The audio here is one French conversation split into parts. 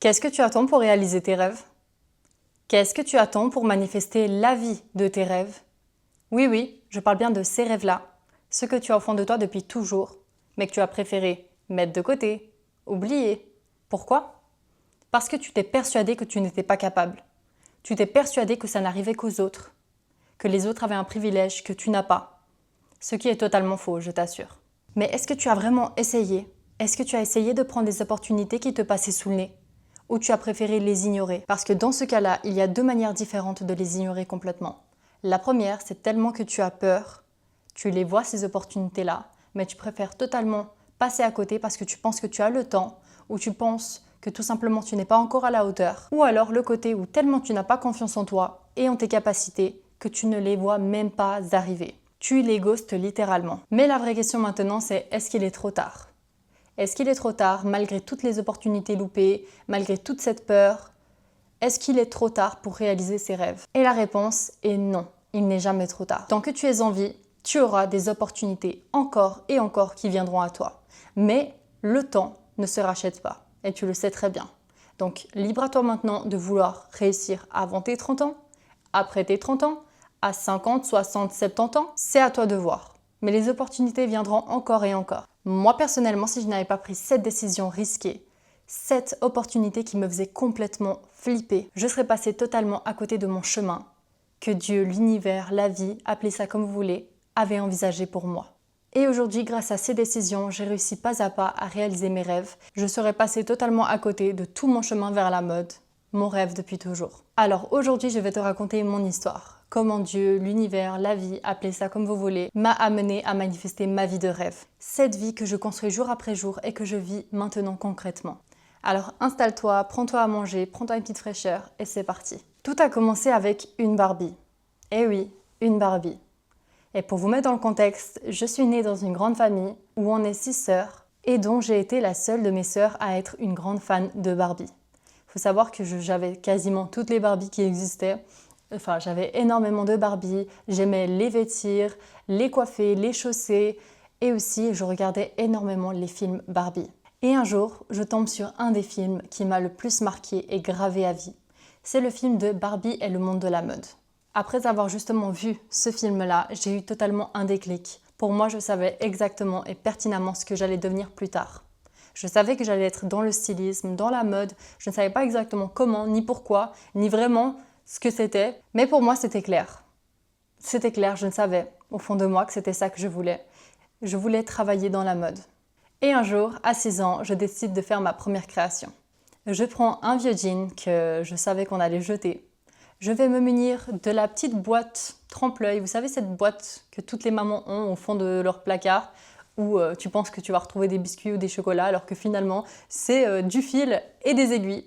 Qu'est-ce que tu attends pour réaliser tes rêves? Qu'est-ce que tu attends pour manifester la vie de tes rêves? Oui, oui, je parle bien de ces rêves-là, ce que tu as au fond de toi depuis toujours, mais que tu as préféré mettre de côté, oublier. Pourquoi? Parce que tu t'es persuadé que tu n'étais pas capable. Tu t'es persuadé que ça n'arrivait qu'aux autres, que les autres avaient un privilège que tu n'as pas. Ce qui est totalement faux, je t'assure. Mais est-ce que tu as vraiment essayé? Est-ce que tu as essayé de prendre des opportunités qui te passaient sous le nez? Ou tu as préféré les ignorer? Parce que dans ce cas-là, il y a deux manières différentes de les ignorer complètement. La première, c'est tellement que tu as peur, tu les vois ces opportunités-là, mais tu préfères totalement passer à côté parce que tu penses que tu as le temps, ou tu penses que tout simplement tu n'es pas encore à la hauteur. Ou alors le côté où tellement tu n'as pas confiance en toi et en tes capacités que tu ne les vois même pas arriver. Tu les ghostes littéralement. Mais la vraie question maintenant, c'est est-ce qu'il est trop tard? Est-ce qu'il est trop tard, malgré toutes les opportunités loupées, malgré toute cette peur? Est-ce qu'il est trop tard pour réaliser ses rêves? Et la réponse est non, il n'est jamais trop tard. Tant que tu es en vie, tu auras des opportunités encore et encore qui viendront à toi. Mais le temps ne se rachète pas, et tu le sais très bien. Donc libre à toi maintenant de vouloir réussir avant tes 30 ans, après tes 30 ans, à 50, 60, 70 ans, c'est à toi de voir. Mais les opportunités viendront encore et encore. Moi personnellement, si je n'avais pas pris cette décision risquée, cette opportunité qui me faisait complètement flipper, je serais passée totalement à côté de mon chemin que Dieu, l'univers, la vie, appelez ça comme vous voulez, avait envisagé pour moi. Et aujourd'hui, grâce à ces décisions, j'ai réussi pas à pas à réaliser mes rêves. Je serais passée totalement à côté de tout mon chemin vers la mode, mon rêve depuis toujours. Alors aujourd'hui, je vais te raconter mon histoire. Comment Dieu, l'univers, la vie, appelez ça comme vous voulez, m'a amené à manifester ma vie de rêve. Cette vie que je construis jour après jour et que je vis maintenant concrètement. Alors installe-toi, prends-toi à manger, prends-toi une petite fraîcheur et c'est parti. Tout a commencé avec une Barbie. Eh oui, une Barbie. Et pour vous mettre dans le contexte, je suis née dans une grande famille où on est 6 sœurs et dont j'ai été la seule de mes sœurs à être une grande fan de Barbie. Il faut savoir que j'avais quasiment toutes les Barbies qui existaient. Enfin, j'avais énormément de Barbies, j'aimais les vêtir, les coiffer, les chausser et aussi je regardais énormément les films Barbie. Et un jour, je tombe sur un des films qui m'a le plus marqué et gravé à vie. C'est le film de Barbie et le monde de la mode. Après avoir justement vu ce film-là, j'ai eu totalement un déclic. Pour moi, je savais exactement et pertinemment ce que j'allais devenir plus tard. Je savais que j'allais être dans le stylisme, dans la mode. Je ne savais pas exactement comment, ni pourquoi, ni vraiment ce que c'était. Mais pour moi, c'était clair. C'était clair, je ne savais au fond de moi que c'était ça que je voulais. Je voulais travailler dans la mode. Et un jour, à 6 ans, je décide de faire ma première création. Je prends un vieux jean que je savais qu'on allait jeter. Je vais me munir de la petite boîte trempe-l'œil. Vous savez, cette boîte que toutes les mamans ont au fond de leur placard où tu penses que tu vas retrouver des biscuits ou des chocolats alors que finalement, c'est du fil et des aiguilles.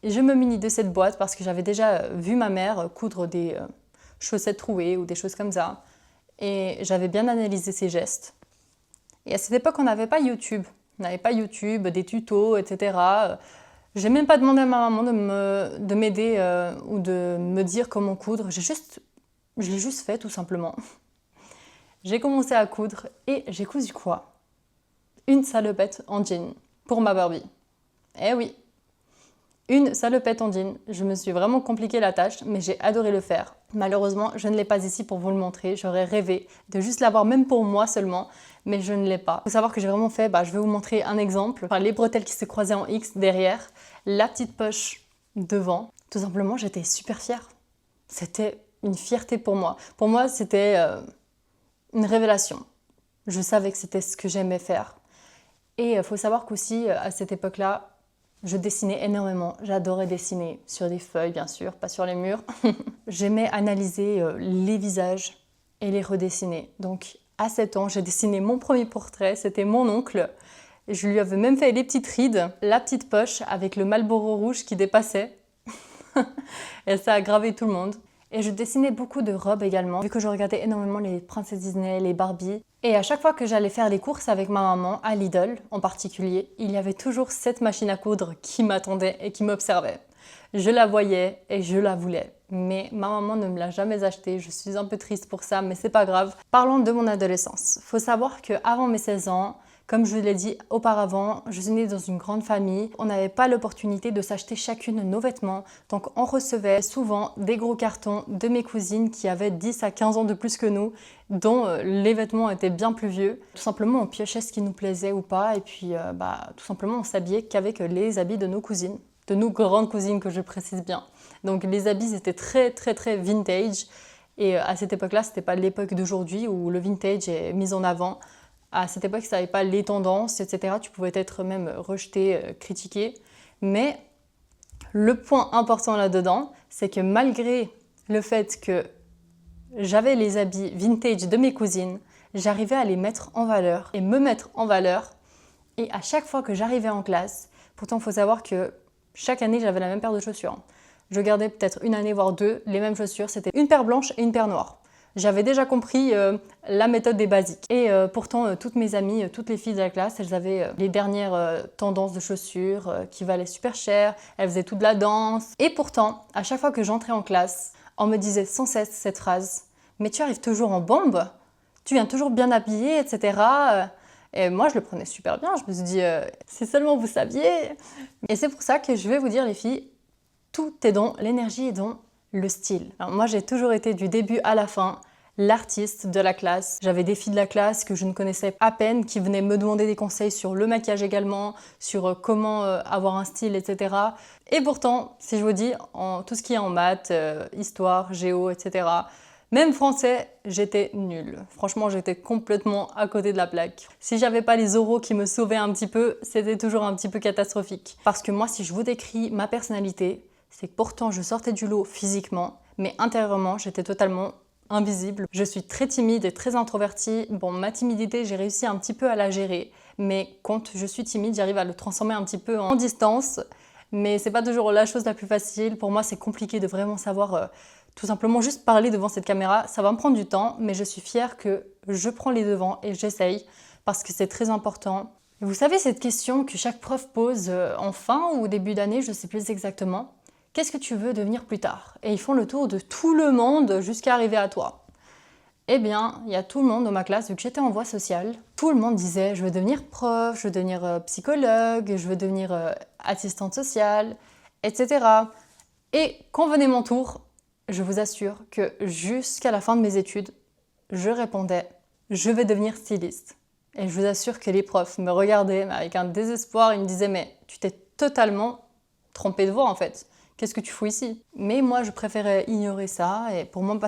Et je me munis de cette boîte parce que j'avais déjà vu ma mère coudre des chaussettes trouées ou des choses comme ça. Et j'avais bien analysé ses gestes. Et à cette époque, on n'avait pas YouTube. On n'avait pas YouTube, des tutos, etc. J'ai même pas demandé à ma maman de m'aider ou de me dire comment coudre. Je l'ai juste fait, tout simplement. J'ai commencé à coudre et j'ai cousu quoi? Une salopette en jean pour ma Barbie. Eh oui, une salopette en jean. Je me suis vraiment compliqué la tâche, mais j'ai adoré le faire. Malheureusement, je ne l'ai pas ici pour vous le montrer. J'aurais rêvé de juste l'avoir même pour moi seulement, mais je ne l'ai pas. Il faut savoir que j'ai vraiment fait, je vais vous montrer un exemple. Enfin, les bretelles qui se croisaient en X derrière, la petite poche devant. Tout simplement, j'étais super fière. C'était une fierté pour moi. Pour moi, c'était une révélation. Je savais que c'était ce que j'aimais faire. Et il faut savoir qu'aussi, à cette époque-là, je dessinais énormément. J'adorais dessiner sur des feuilles, bien sûr, pas sur les murs. J'aimais analyser les visages et les redessiner. Donc, à 7 ans, j'ai dessiné mon premier portrait. C'était mon oncle. Je lui avais même fait les petites rides, la petite poche avec le Marlboro rouge qui dépassait. Et ça a gravé tout le monde. Et je dessinais beaucoup de robes également, vu que je regardais énormément les princesses Disney, les Barbie. Et à chaque fois que j'allais faire les courses avec ma maman, à Lidl en particulier, il y avait toujours cette machine à coudre qui m'attendait et qui m'observait. Je la voyais et je la voulais. Mais ma maman ne me l'a jamais achetée, je suis un peu triste pour ça, mais c'est pas grave. Parlons de mon adolescence. Faut savoir qu'avant mes 16 ans, Comme je vous l'ai dit auparavant, je suis née dans une grande famille. On n'avait pas l'opportunité de s'acheter chacune nos vêtements. Donc on recevait souvent des gros cartons de mes cousines qui avaient 10 à 15 ans de plus que nous, dont les vêtements étaient bien plus vieux. Tout simplement, on piochait ce qui nous plaisait ou pas. Et puis, tout simplement, on s'habillait qu'avec les habits de nos cousines. De nos grandes cousines, que je précise bien. Donc les habits étaient très très très vintage. Et à cette époque-là, c'était pas l'époque d'aujourd'hui où le vintage est mis en avant. À cette époque, ça n'avait pas les tendances, etc. Tu pouvais être même rejeté, critiqué. Mais le point important là-dedans, c'est que malgré le fait que j'avais les habits vintage de mes cousines, j'arrivais à les mettre en valeur et me mettre en valeur. Et à chaque fois que j'arrivais en classe, pourtant il faut savoir que chaque année j'avais la même paire de chaussures. Je gardais peut-être une année, voire deux, les mêmes chaussures. C'était une paire blanche et une paire noire. J'avais déjà compris la méthode des basiques. Et pourtant, toutes mes amies, toutes les filles de la classe, elles avaient les dernières tendances de chaussures qui valaient super cher. Elles faisaient toute la danse. Et pourtant, à chaque fois que j'entrais en classe, on me disait sans cesse cette phrase « Mais tu arrives toujours en bombe, tu viens toujours bien habillée, etc. » Et moi, je le prenais super bien. Je me suis dit « Si seulement vous saviez !» Et c'est pour ça que je vais vous dire, les filles, tout est dans l'énergie et dans le style. Alors moi, j'ai toujours été du début à la fin l'artiste de la classe. J'avais des filles de la classe que je ne connaissais à peine, qui venaient me demander des conseils sur le maquillage également, sur comment avoir un style, etc. Et pourtant, si je vous dis, en tout ce qui est en maths, histoire, géo, etc., même français, j'étais nulle. Franchement, j'étais complètement à côté de la plaque. Si j'avais pas les oraux qui me sauvaient un petit peu, c'était toujours un petit peu catastrophique. Parce que moi, si je vous décris ma personnalité, c'est que pourtant je sortais du lot physiquement, mais intérieurement, j'étais totalement invisible. Je suis très timide et très introvertie. Bon, ma timidité, j'ai réussi un petit peu à la gérer, mais quand je suis timide, j'arrive à le transformer un petit peu en distance. Mais c'est pas toujours la chose la plus facile. Pour moi, c'est compliqué de vraiment savoir tout simplement juste parler devant cette caméra. Ça va me prendre du temps, mais je suis fière que je prends les devants et j'essaye parce que c'est très important. Et vous savez, cette question que chaque prof pose en fin ou au début d'année, je ne sais plus exactement. Qu'est-ce que tu veux devenir plus tard? Et ils font le tour de tout le monde jusqu'à arriver à toi. Eh bien, il y a tout le monde dans ma classe, vu que j'étais en voie sociale. Tout le monde disait, je veux devenir prof, je veux devenir psychologue, je veux devenir assistante sociale, etc. Et quand venait mon tour, je vous assure que jusqu'à la fin de mes études, je répondais, je vais devenir styliste. Et je vous assure que les profs me regardaient avec un désespoir, ils me disaient, mais tu t'es totalement trompé de voie en fait. Qu'est-ce que tu fous ici? Mais moi, je préférais ignorer ça et pour moi,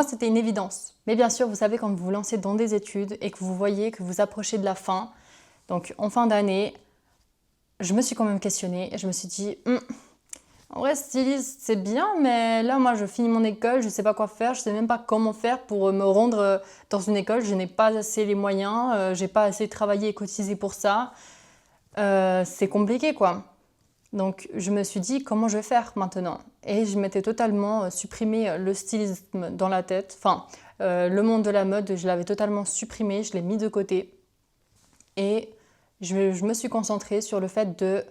c'était une évidence. Mais bien sûr, vous savez, quand vous vous lancez dans des études et que vous voyez que vous approchez de la fin, donc en fin d'année, je me suis quand même questionnée et je me suis dit, en vrai, styliste, c'est bien, mais là, moi, je finis mon école, je sais pas quoi faire, je sais même pas comment faire pour me rendre dans une école, je n'ai pas assez les moyens, j'ai pas assez travaillé et cotisé pour ça. C'est compliqué, quoi. Donc je me suis dit comment je vais faire maintenant. Et je m'étais totalement supprimé le stylisme dans la tête. Enfin, le monde de la mode, je l'avais totalement supprimé, je l'ai mis de côté. Et je me suis concentrée sur le fait de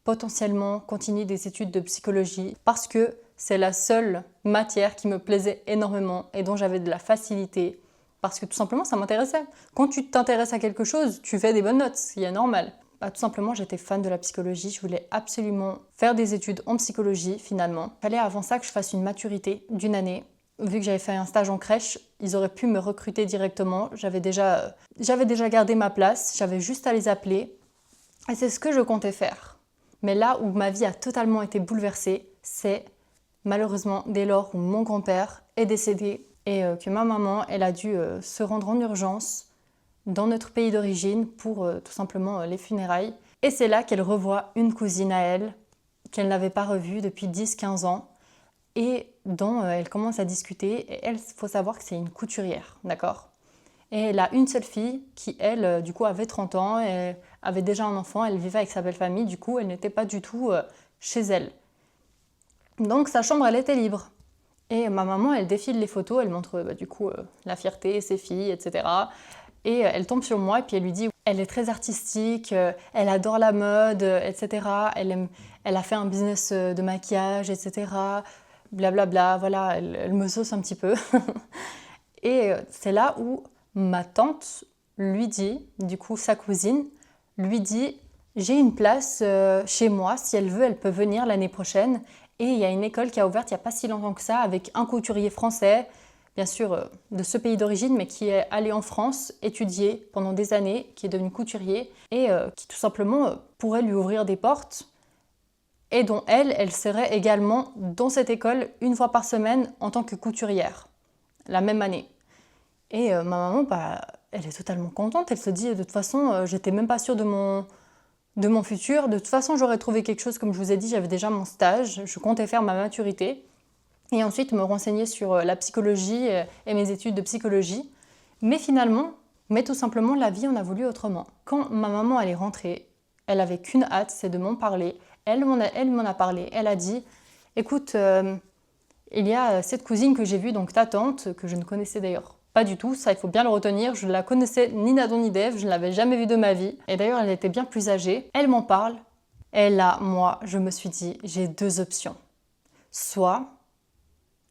potentiellement continuer des études de psychologie parce que c'est la seule matière qui me plaisait énormément et dont j'avais de la facilité. Parce que tout simplement, ça m'intéressait. Quand tu t'intéresses à quelque chose, tu fais des bonnes notes, ce qui est normal. Tout simplement, j'étais fan de la psychologie, je voulais absolument faire des études en psychologie finalement. Il fallait avant ça que je fasse une maturité d'une année. Vu que j'avais fait un stage en crèche, ils auraient pu me recruter directement. J'avais déjà gardé ma place, j'avais juste à les appeler. Et c'est ce que je comptais faire. Mais là où ma vie a totalement été bouleversée, c'est malheureusement dès lors où mon grand-père est décédé et que ma maman, elle a dû se rendre en urgence dans notre pays d'origine pour tout simplement les funérailles. Et c'est là qu'elle revoit une cousine à elle, qu'elle n'avait pas revue depuis 10-15 ans, et dont elle commence à discuter. Et elle, il faut savoir que c'est une couturière, d'accord? Et elle a une seule fille qui, elle, du coup, avait 30 ans, et avait déjà un enfant, elle vivait avec sa belle famille, du coup, elle n'était pas du tout chez elle. Donc sa chambre, elle était libre. Et ma maman, elle défile les photos, elle montre du coup la fierté, ses filles, etc. Et elle tombe sur moi et puis elle lui dit elle est très artistique, elle adore la mode, etc. Elle a fait un business de maquillage, etc. Blablabla, voilà, elle me sauce un petit peu. Et c'est là où ma tante lui dit, du coup sa cousine, lui dit « J'ai une place chez moi, si elle veut, elle peut venir l'année prochaine. » Et il y a une école qui a ouvert il n'y a pas si longtemps que ça, avec un couturier français, bien sûr de ce pays d'origine, mais qui est allé en France étudier pendant des années, qui est devenu couturier, et qui tout simplement pourrait lui ouvrir des portes, et dont elle serait également dans cette école une fois par semaine en tant que couturière, la même année. Et ma maman, elle est totalement contente, elle se dit de toute façon, j'étais même pas sûre de mon futur, de toute façon j'aurais trouvé quelque chose, comme je vous ai dit, j'avais déjà mon stage, je comptais faire ma maturité, et ensuite me renseigner sur la psychologie et mes études de psychologie. Mais finalement, tout simplement, la vie en a voulu autrement. Quand ma maman elle est rentrée, elle avait qu'une hâte, c'est de m'en parler. Elle m'en a parlé, elle a dit « Écoute, il y a cette cousine que j'ai vue, donc ta tante, que je ne connaissais d'ailleurs pas du tout, ça il faut bien le retenir, je ne la connaissais ni d'Adam ni d'Ève, je ne l'avais jamais vue de ma vie. Et d'ailleurs, elle était bien plus âgée. Elle m'en parle. Et là, moi, je me suis dit, j'ai deux options. Soit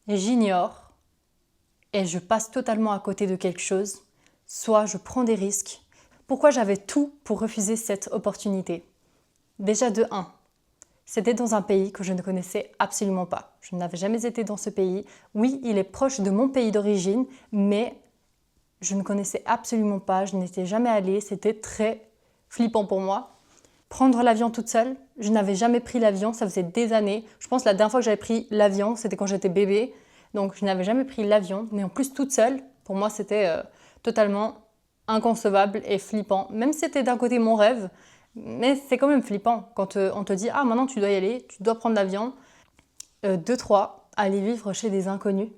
j'ignore et je passe totalement à côté de quelque chose, soit je prends des risques. Pourquoi j'avais tout pour refuser cette opportunité? Déjà de 1, c'était dans un pays que je ne connaissais absolument pas. Je n'avais jamais été dans ce pays. Oui, il est proche de mon pays d'origine, mais je ne connaissais absolument pas, je n'étais jamais allée, c'était très flippant pour moi. Prendre l'avion toute seule, je n'avais jamais pris l'avion, ça faisait des années. Je pense que la dernière fois que j'avais pris l'avion, c'était quand j'étais bébé. Donc je n'avais jamais pris l'avion, mais en plus toute seule, pour moi c'était totalement inconcevable et flippant. Même si c'était d'un côté mon rêve, mais c'est quand même flippant quand on te dit « Ah, maintenant tu dois y aller, tu dois prendre l'avion. » 2, 3, aller vivre chez des inconnus.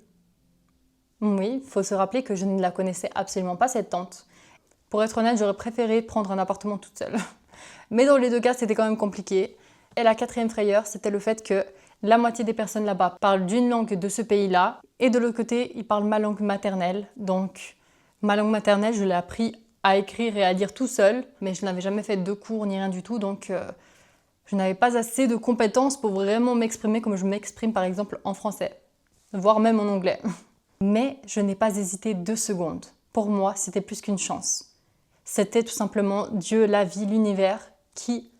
Oui, il faut se rappeler que je ne la connaissais absolument pas, cette tante. Pour être honnête, j'aurais préféré prendre un appartement toute seule. Mais dans les deux cas, c'était quand même compliqué. Et la quatrième frayeur, c'était le fait que la moitié des personnes là-bas parlent d'une langue de ce pays-là. Et de l'autre côté, ils parlent ma langue maternelle. Donc, ma langue maternelle, je l'ai appris à écrire et à lire tout seul. Mais je n'avais jamais fait de cours ni rien du tout. Donc, je n'avais pas assez de compétences pour vraiment m'exprimer comme je m'exprime par exemple en français. Voire même en anglais. Mais je n'ai pas hésité 2 secondes. Pour moi, c'était plus qu'une chance. C'était tout simplement Dieu, la vie, l'univers qui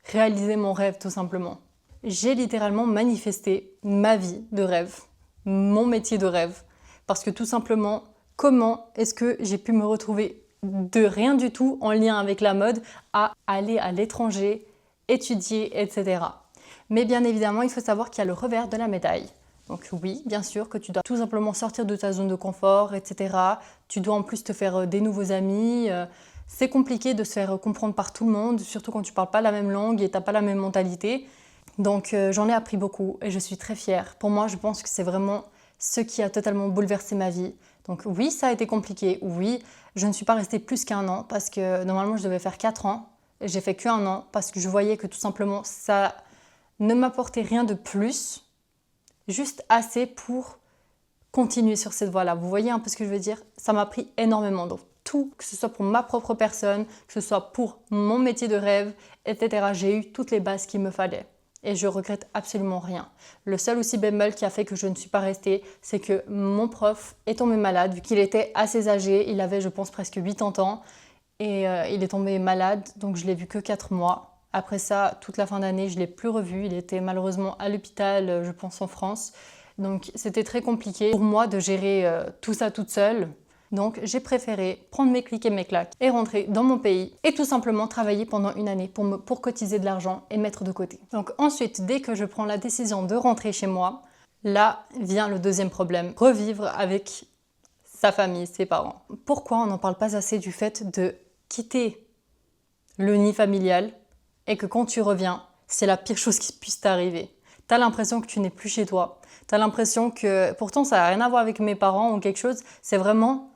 réalisait mon rêve tout simplement. J'ai littéralement manifesté ma vie de rêve, mon métier de rêve. Parce que tout simplement, comment est-ce que j'ai pu me retrouver de rien du tout en lien avec la mode à aller à l'étranger, étudier, etc. Mais bien évidemment, il faut savoir qu'il y a le revers de la médaille. Donc oui, bien sûr que tu dois tout simplement sortir de ta zone de confort, etc. Tu dois en plus te faire des nouveaux amis. C'est compliqué de se faire comprendre par tout le monde, surtout quand tu ne parles pas la même langue et tu n'as pas la même mentalité. Donc j'en ai appris beaucoup et je suis très fière. Pour moi, je pense que c'est vraiment ce qui a totalement bouleversé ma vie. Donc oui, ça a été compliqué. Oui, je ne suis pas restée plus qu'1 an parce que normalement, je devais faire 4 ans. J'ai fait qu'1 an parce que je voyais que tout simplement, ça ne m'apportait rien de plus. Juste assez pour continuer sur cette voie-là. Vous voyez un peu ce que je veux dire? Ça m'a pris énormément. Donc tout, que ce soit pour ma propre personne, que ce soit pour mon métier de rêve, etc. J'ai eu toutes les bases qu'il me fallait. Et je regrette absolument rien. Le seul aussi bémol qui a fait que je ne suis pas restée, c'est que mon prof est tombé malade, vu qu'il était assez âgé. Il avait, je pense, presque 80 ans. Et il est tombé malade, donc je l'ai vu que 4 mois. Après ça, toute la fin d'année, je ne l'ai plus revu. Il était malheureusement à l'hôpital, je pense en France. Donc c'était très compliqué pour moi de gérer tout ça toute seule. Donc j'ai préféré prendre mes clics et mes claques et rentrer dans mon pays et tout simplement travailler pendant 1 année pour cotiser de l'argent et mettre de côté. Donc ensuite, dès que je prends la décision de rentrer chez moi, là vient le deuxième problème, revivre avec sa famille, ses parents. Pourquoi on n'en parle pas assez du fait de quitter le nid familial et que quand tu reviens, c'est la pire chose qui puisse t'arriver. Tu as l'impression que tu n'es plus chez toi. Tu as l'impression que, pourtant ça n'a rien à voir avec mes parents ou quelque chose, c'est vraiment,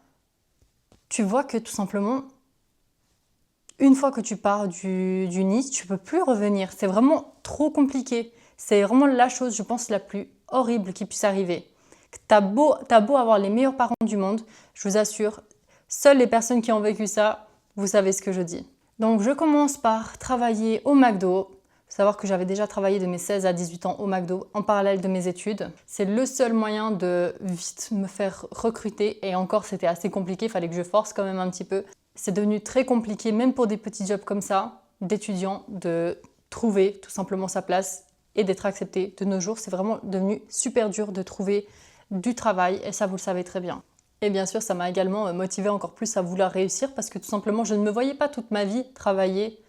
tu vois que tout simplement, une fois que tu pars du nid, tu ne peux plus revenir. C'est vraiment trop compliqué. C'est vraiment la chose, je pense, la plus horrible qui puisse arriver. T'as beau avoir les meilleurs parents du monde, je vous assure, seules les personnes qui ont vécu ça, vous savez ce que je dis. Donc je commence par travailler au McDo. Il faut savoir que j'avais déjà travaillé de mes 16 à 18 ans au McDo en parallèle de mes études. C'est le seul moyen de vite me faire recruter et encore c'était assez compliqué, il fallait que je force quand même un petit peu. C'est devenu très compliqué, même pour des petits jobs comme ça, d'étudiants, de trouver tout simplement sa place et d'être accepté. De nos jours, c'est vraiment devenu super dur de trouver du travail et ça, vous le savez très bien. Et bien sûr, ça m'a également motivé encore plus à vouloir réussir parce que tout simplement, je ne me voyais pas toute ma vie travailler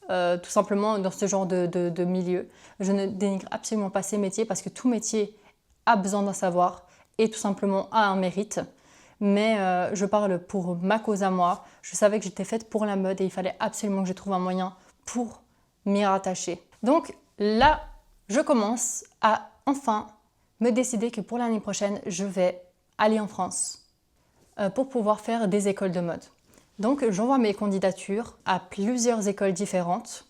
tout simplement dans ce genre de milieu. Je ne dénigre absolument pas ces métiers parce que tout métier a besoin d'un savoir et tout simplement a un mérite. Mais je parle pour ma cause à moi. Je savais que j'étais faite pour la mode et il fallait absolument que je trouve un moyen pour m'y rattacher. Donc là, je commence à enfin me décider que pour l'année prochaine, je vais aller en France pour pouvoir faire des écoles de mode. Donc j'envoie mes candidatures à plusieurs écoles différentes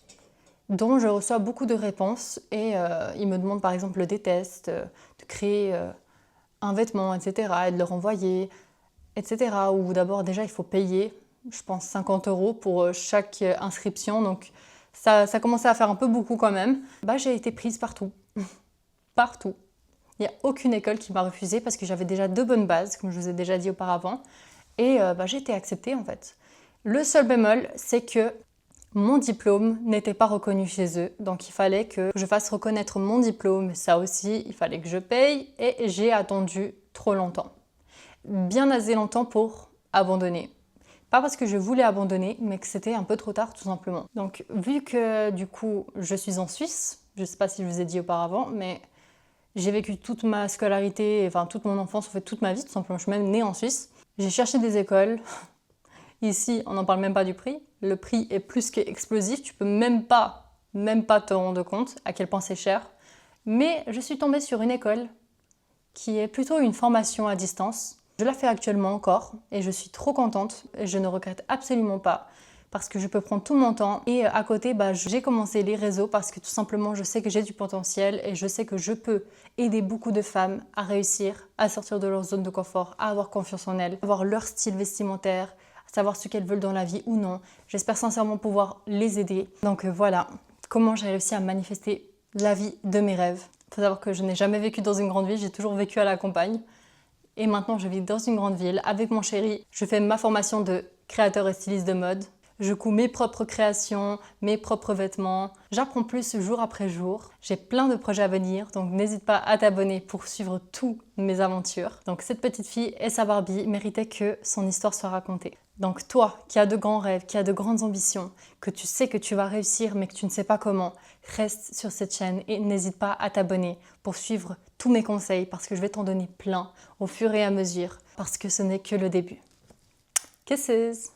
dont je reçois beaucoup de réponses et ils me demandent par exemple des tests, de créer un vêtement, etc. et de le renvoyer, etc. Ou d'abord déjà il faut payer, je pense 50 € pour chaque inscription, donc ça commençait à faire un peu beaucoup quand même. J'ai été prise partout, partout. Il n'y a aucune école qui m'a refusée parce que j'avais déjà de bonnes bases, comme je vous ai déjà dit auparavant. Et j'ai été acceptée en fait. Le seul bémol, c'est que mon diplôme n'était pas reconnu chez eux. Donc il fallait que je fasse reconnaître mon diplôme. Ça aussi, il fallait que je paye. Et j'ai attendu trop longtemps. Bien assez longtemps pour abandonner. Pas parce que je voulais abandonner, mais que c'était un peu trop tard tout simplement. Donc vu que du coup je suis en Suisse, je ne sais pas si je vous ai dit auparavant, mais j'ai vécu toute ma scolarité, enfin toute mon enfance, en fait toute ma vie tout simplement, je suis même née en Suisse. J'ai cherché des écoles. Ici, on n'en parle même pas du prix. Le prix est plus qu'explosif, tu peux même pas te rendre compte à quel point c'est cher. Mais je suis tombée sur une école qui est plutôt une formation à distance. Je la fais actuellement encore et je suis trop contente et je ne regrette absolument pas parce que je peux prendre tout mon temps. Et à côté, j'ai commencé les réseaux parce que tout simplement, je sais que j'ai du potentiel et je sais que je peux aider beaucoup de femmes à réussir, à sortir de leur zone de confort, à avoir confiance en elles, à avoir leur style vestimentaire, à savoir ce qu'elles veulent dans la vie ou non. J'espère sincèrement pouvoir les aider. Donc voilà, comment j'ai réussi à manifester la vie de mes rêves. Il faut savoir que je n'ai jamais vécu dans une grande ville, j'ai toujours vécu à la campagne. Et maintenant, je vis dans une grande ville avec mon chéri. Je fais ma formation de créateur et styliste de mode. Je couds mes propres créations, mes propres vêtements. J'apprends plus jour après jour. J'ai plein de projets à venir, donc n'hésite pas à t'abonner pour suivre toutes mes aventures. Donc cette petite fille et sa Barbie méritaient que son histoire soit racontée. Donc toi, qui as de grands rêves, qui as de grandes ambitions, que tu sais que tu vas réussir mais que tu ne sais pas comment, reste sur cette chaîne et n'hésite pas à t'abonner pour suivre tous mes conseils parce que je vais t'en donner plein au fur et à mesure parce que ce n'est que le début. Kisses!